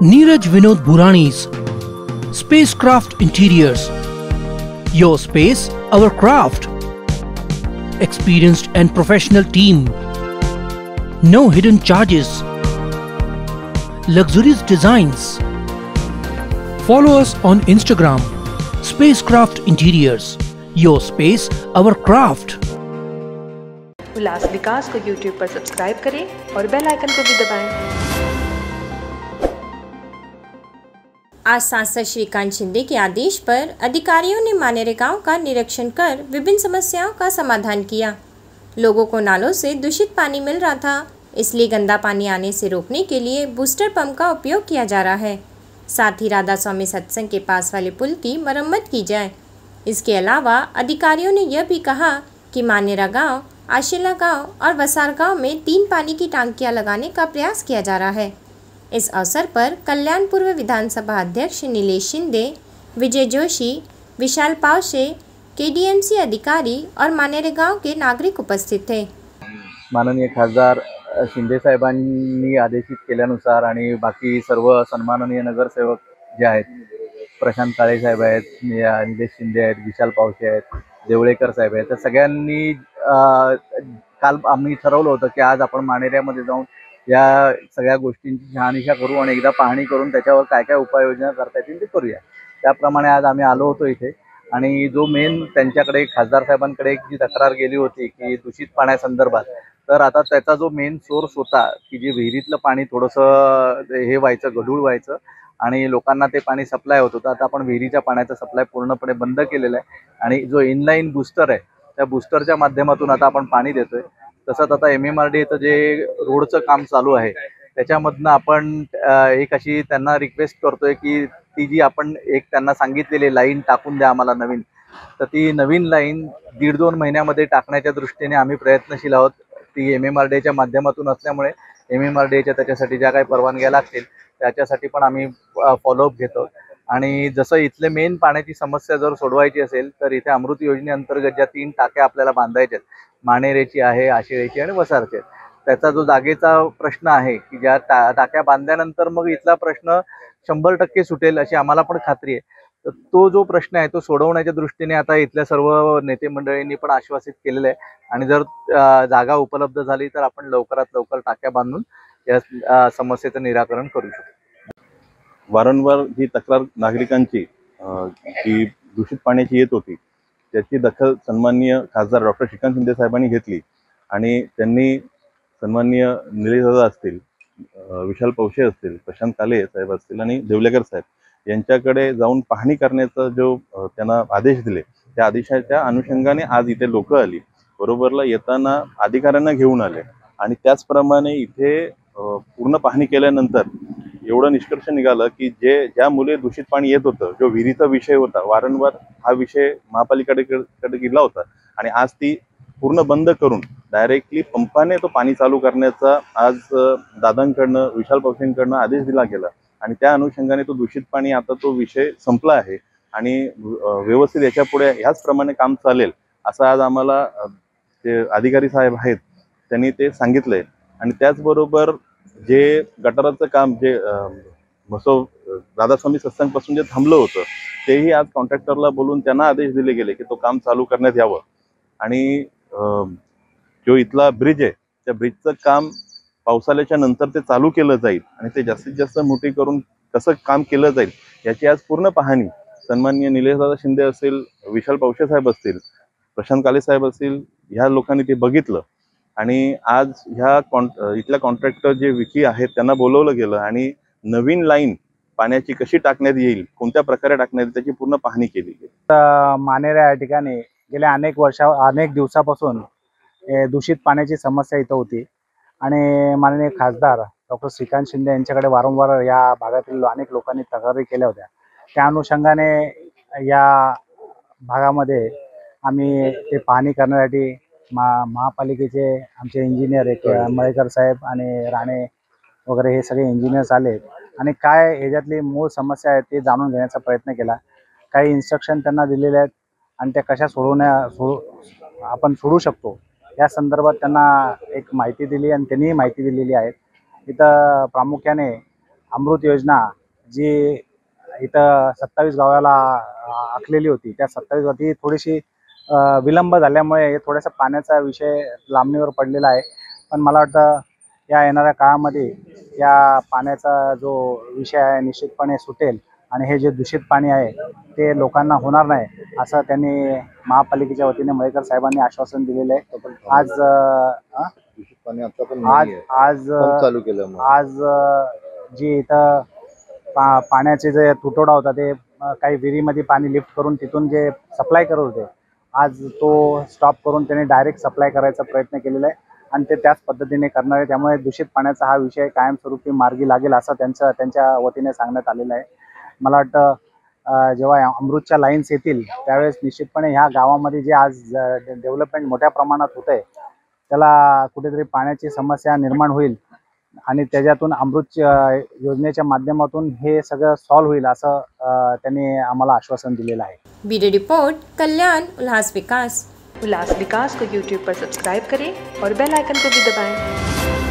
Neeraj Vinod Burani's Spacecraft Interiors. Your space, our craft. Experienced and professional team. No hidden charges. Luxurious designs. Follow us on Instagram. Spacecraft Interiors. Your space, our craft. उल्लास विकास को YouTube पर subscribe करें और bell icon को भी दबाएं। आज सांसद श्रीकांत शिंदे के आदेश पर अधिकारियों ने मानेरेगांव का निरीक्षण कर विभिन्न समस्याओं का समाधान किया। लोगों को नालों से दूषित पानी मिल रहा था, इसलिए गंदा पानी आने से रोकने के लिए बूस्टर पंप का उपयोग किया जा रहा है। साथ ही राधा स्वामी सत्संग के पास वाले पुल की मरम्मत की जाए। इसके अलावा अधिकारियों ने यह भी कहा कि मानेरा गाँव, आशिला गाँव और वसार गाँव में 3 पानी की टांकियाँ लगाने का प्रयास किया जा रहा है। इस अवसर पर कल्याण पूर्व विधानसभा अध्यक्ष नीलेश शिंदे, विजय जोशी, विशाल पावशे, केडीएमसी अधिकारी और मानेरेगांव के नागरिक उपस्थित थे। माननीय खासदार शिंदे साहेबांनी आदेशित केल्यानुसार आणि बाकी सर्व सन्माननीय नगरसेवक जे आहेत, प्रशांत काळे साहेब आहेत, निलेश शिंदे आहेत, विशाल पावशे आहेत, देवळेकर साहेब आहेत, तर सगळ्यांनी काल आम्ही ठरवलं होतं की आज आपण मानेऱ्यामध्ये जाऊन या सगळ्या गोष्टींची शहानिशा करू आणि एकदा पाहणी करून त्याच्यावर काय काय उपाययोजना करता येतील ते करूया। त्याप्रमाणे आज आम्ही आलो होतो इथे आणि जो मेन त्यांच्याकडे खासदार साहेबांकडे एक जी तक्रार गेली होती की दूषित पाण्यासंदर्भात, तर आता त्याचा जो मेन सोर्स होता की जे विहिरीतलं पाणी थोडंसं हे व्हायचं, गढूळ व्हायचं आणि लोकांना ते पाणी सप्लाय होत होतं, आता आपण विहिरीच्या पाण्याचा सप्लाय पूर्णपणे बंद केलेला आहे आणि जो इनलाईन बूस्टर आहे त्या बूस्टरच्या माध्यमातून आता आपण पाणी देतोय। तसंच आता MMRDAचं जे रोडचं काम चालू आहे त्याच्यामधनं आपण एक अशी त्यांना रिक्वेस्ट करतोय की ती जी आपण एक त्यांना सांगितलेली लाईन टाकून द्या आम्हाला नवीन, तर ती नवीन लाईन 1.5-2 महिन्यामध्ये टाकण्याच्या दृष्टीने आम्ही प्रयत्नशील आहोत। ती MMRDAच्या माध्यमातून असल्यामुळे MMRDAच्या त्याच्यासाठी ज्या काही परवानग्या लागतील त्याच्यासाठी पण आम्ही फॉलोअप घेतो आणि जसं इथले मेन पाण्याची समस्या जर सोडवायची असेल तर इथे अमृत योजनेअंतर्गत ज्या 3 टाक्या आपल्याला बांधायच्या आहेत, मानेरेची आहे, आशिळेची आणि वसारची, त्याचा जो जागेचा प्रश्न आहे की ज्या टाक्या बांधल्यानंतर मग इथला प्रश्न 100% सुटेल अशी आम्हाला पण खात्री आहे। तर तो जो प्रश्न आहे तो सोडवण्याच्या दृष्टीने आता इथल्या सर्व नेते मंडळींनी पण आश्वासित केलेलं आहे आणि जर जागा उपलब्ध झाली तर आपण लवकरात लवकर टाक्या बांधून या समस्येचं निराकरण करू शकतो। वारंवार ही तक्रार नागरिकांची जी दूषित पाण्याची येत होती त्याची दखल सन्माननीय खासदार डॉक्टर श्रीकांत शिंदे साहेबांनी घेतली आणि त्यांनी सन्माननीय निलेश दादा असतील, विशाल पावशे असतील, प्रशांत काळे साहेब असतील आणि देवलेकर साहेब यांच्याकडे जाऊन पाहणी करण्याचा जो त्यांना आदेश दिले, त्या आदेशाच्या अनुषंगाने आज इथे लोक आली, बरोबरला येताना अधिकाऱ्यांना घेऊन आले आणि त्याचप्रमाणे इथे पूर्ण पाहणी केल्यानंतर एवढं निष्कर्ष निघालं की ज्या मुले दूषित पाणी येत होतं, जो विहिरीचा विषय होता, वारंवार हा विषय महापालिकेकडे गेला होता आणि आज ती पूर्ण बंद करून डायरेक्टली पंपाने तो पाणी चालू करण्याचा आज दादांकडनं, विशाल पावशेंकडनं आदेश दिला गेला आणि त्या अनुषंगाने तो दूषित पाणी आता तो विषय संपला आहे आणि व्यवस्थित याच्या पुढे ह्याचप्रमाणे काम चालेल असं आज आम्हाला जे अधिकारी साहेब आहेत त्यांनी ते सांगितलंय आणि त्याचबरोबर जे गटाराचं काम जे मसो राधास्वामी सत्संगपासून जे थांबलं होतं तेही आज कॉन्ट्रॅक्टरला बोलून त्यांना आदेश दिले गेले की तो काम चालू करण्यात यावं आणि जो इथला ब्रिज आहे त्या ब्रिजचं काम पावसाळ्याच्या नंतर ते चालू केलं जाईल आणि ते जास्तीत जास्त मोठी करून कसं काम केलं जाईल याची आज पूर्ण पाहणी सन्माननीय निलेशदादा शिंदे असेल, विशाल पावशे साहेब असतील, प्रशांत काळे साहेब असतील, ह्या लोकांनी ते बघितलं आणि आज ह्या इथल्या कॉन्ट्रॅक्टर जे विकी आहेत त्यांना बोलवलं गेलं आणि नवीन लाईन पाण्याची कशी टाकण्यात येईल, कोणत्या प्रकारे टाकण्यात येईल त्याची पूर्ण पाहणी केली गेली। मानेरा या ठिकाणी गेल्या अनेक दिवसापासून दूषित पाण्याची समस्या इथं होती आणि माननीय खासदार डॉक्टर श्रीकांत शिंदे यांच्याकडे वारंवार या भागातील अनेक लोकांनी तक्रारी केल्या होत्या। त्या अनुषंगाने या भागामध्ये आम्ही ते पाहणी करण्यासाठी महापालिकेचे आमचे इंजिनियर एक मळेकर साहेब आणि राणे वगैरे हे सगळे इंजिनियर्स आले आणि काय ह्याच्यातली मूळ समस्या आहे ते जाणून घेण्याचा प्रयत्न केला। काही इन्स्ट्रक्शन त्यांना दिलेले आहेत आणि त्या कशा आपण सोडू शकतो या संदर्भात त्यांना एक माहिती दिली आणि त्यांनी माहिती दिलेली आहे। इथं प्रामुख्याने अमृत योजना जी इथं 27 गावाला आखलेली होती, त्या 27 वरती थोडीशी विलंब झाल्यामुळे हे थोडासा पाण्याचा विषय लांबणीवर पडलेला आहे. पण मला वाटतं या येणाऱ्या काळामध्ये या पाण्याचा जो विषय आहे निश्चितपणे सुटेल आणि हे जे दूषित पाणी आहे ते लोकांना होणार नाही असं त्यांनी महापालिकेच्या वतीने मयेकर साहेबांनी आश्वासन दिलेलं आहे. आज जी इथं पाण्याचे जे तुटवडा होता ते काही विहिरीमध्ये पाणी लिफ्ट करून तिथून जे सप्लाय करत होते, आज तो स्टॉप करून त्यांनी डायरेक्ट सप्लाय करायचा प्रयत्न केलेला आहे आणि ते त्याच पद्धतीने करणार आहे. त्यामुळे दूषित पाण्याचा हा विषय कायमस्वरूपी मार्गी लागेल असं त्यांच्या वतीने सांगण्यात आलेलं आहे. मला वाटतं जेव्हा अमृतच्या लाईन्स येतील त्यावेळेस निश्चितपणे ह्या गावामध्ये जे आज डेव्हलपमेंट मोठ्या प्रमाणात होत आहे त्याला कुठेतरी पाण्याची समस्या निर्माण होईल आणि त्याच्यातून अमृत योजनेच्या माध्यमातून हे सगळं सॉल्व्ह होईल असं त्यांनी आम्हाला आश्वासन दिलेलं आहे. ब्यूरो रिपोर्ट कल्याण उल्लास विकास। उल्लास विकास को YouTube पर सब्सक्राइब करें और बेल आइकन को भी दबाएं।